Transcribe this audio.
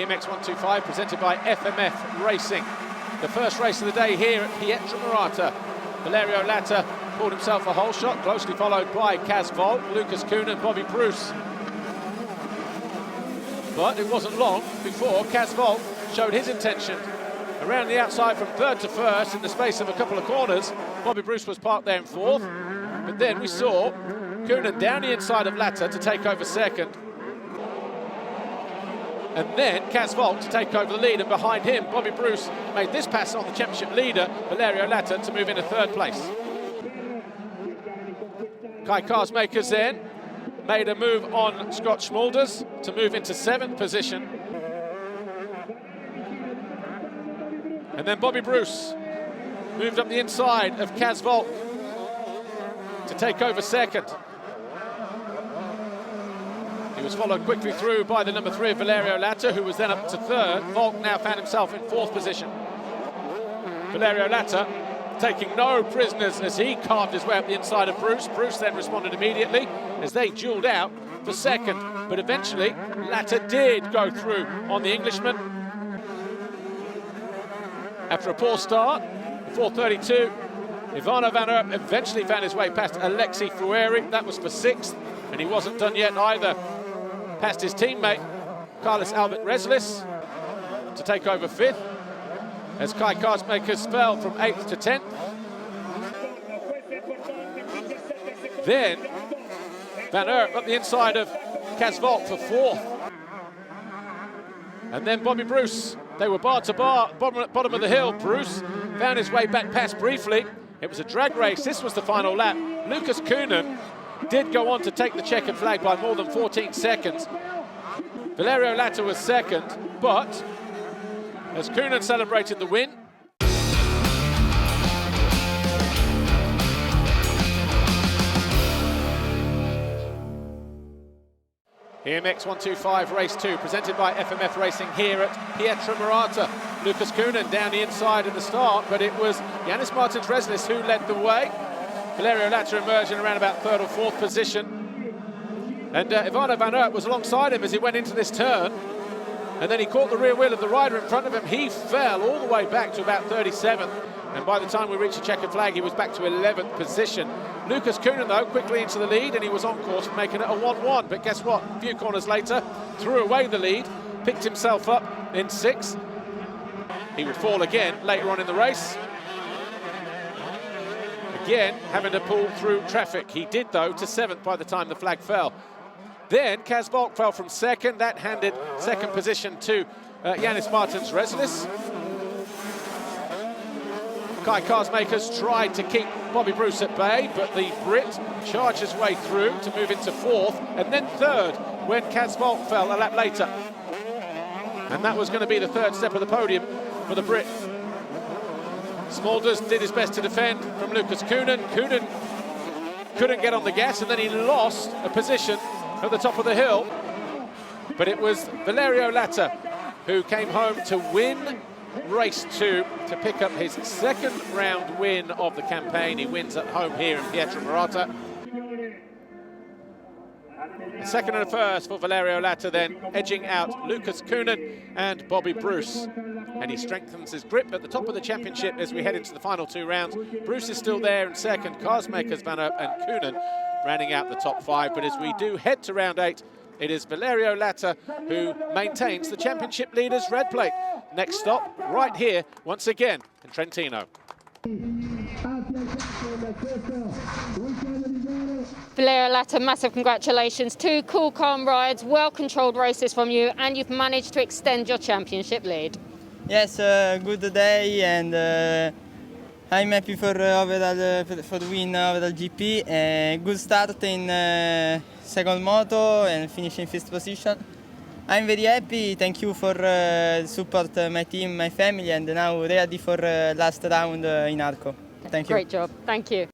EMX125 presented by FMF Racing. The first race of the day here at Pietramurata. Valerio Lata pulled himself a whole shot, closely followed by Kaz Volk, Lucas Kuhn and Bobby Bruce. But it wasn't long before Kaz Volk showed his intention. Around the outside from third to first in the space of a couple of corners, Bobby Bruce was parked there in fourth. But then we saw Kuhn down the inside of Lata to take over second. And then Kaz Volk to take over the lead, and behind him, Bobby Bruce made this pass on the championship leader, Valerio Lata, to move into third place. Kai Carsmakers then made a move on Scott Schmulders to move into seventh position. And then Bobby Bruce moved up the inside of Kaz Volk to take over second. He was followed quickly through by the number 3 of Valerio Lata, who was then up to third. Volk now found himself in fourth position. Valerio Lata taking no prisoners as he carved his way up the inside of Bruce. Bruce then responded immediately as they duelled out for second. But eventually, Lata did go through on the Englishman. After a poor start, 4:32, Ivano Van Erp eventually found his way past Alexei Frueri. That was for sixth, and he wasn't done yet either. Past his teammate, Carlos Albert Reslis, to take over fifth, as Kai Carsmakers fell from 8th to 10th. Then Van Erp up the inside of Kaz Volk for fourth. And then Bobby Bruce, they were bar to bar, bottom of the hill. Bruce found his way back past briefly. It was a drag race, this was the final lap. Lucas Kuhn did go on to take the checkered flag by more than 14 seconds. Valerio Lata was second, but as Kuhn celebrated the win, EMX125 Race 2, presented by FMF Racing here at Pietramurata. Lucas Kuhn down the inside at the start, but it was Yanis Martins Reslis who led the way. Valerio Lata emerged in around about third or fourth position. And Ivano Van Erp was alongside him as he went into this turn. And then he caught the rear wheel of the rider in front of him. He fell all the way back to about 37th. And by the time we reached the checkered flag, he was back to 11th position. Lucas Kuhn, though, quickly into the lead, and he was on course for making it a 1-1. But guess what? A few corners later, threw away the lead, picked himself up in sixth. He would fall again later on in the race. Again, having to pull through traffic. He did, though, to seventh by the time the flag fell. Then Kaz Volk fell from second. That handed second position to Yanis Martins Reslis. Kai Carsmakers tried to keep Bobby Bruce at bay, but the Brit charged his way through to move into fourth and then third when Kaz Volk fell a lap later. And that was going to be the third step of the podium for the Brit. Schmulders did his best to defend from Lucas Kuhn. Kuhn couldn't get on the gas, and then he lost a position at the top of the hill. But it was Valerio Lata who came home to win race 2 to pick up his second round win of the campaign. He wins at home here in Pietramurata. A second and a first for Valerio Lata, then edging out Lucas Kuhn and Bobby Bruce. And he strengthens his grip at the top of the championship as we head into the final 2 rounds. Bruce is still there in second, Carsmakers, Van Erp and Kuhn rounding out the top 5. But as we do head to round 8, it is Valerio Lata who maintains the championship leader's red plate. Next stop, right here, once again, in Trentino. Valerio Lata, massive congratulations. 2 cool, calm rides, well-controlled races from you, and you've managed to extend your championship lead. Yes, good day, and I'm happy for the win overall GP. Good start in second moto and finishing 5th position. I'm very happy. Thank you for support my team, my family, and now ready for last round in Arco. Thank you. Great job. Thank you.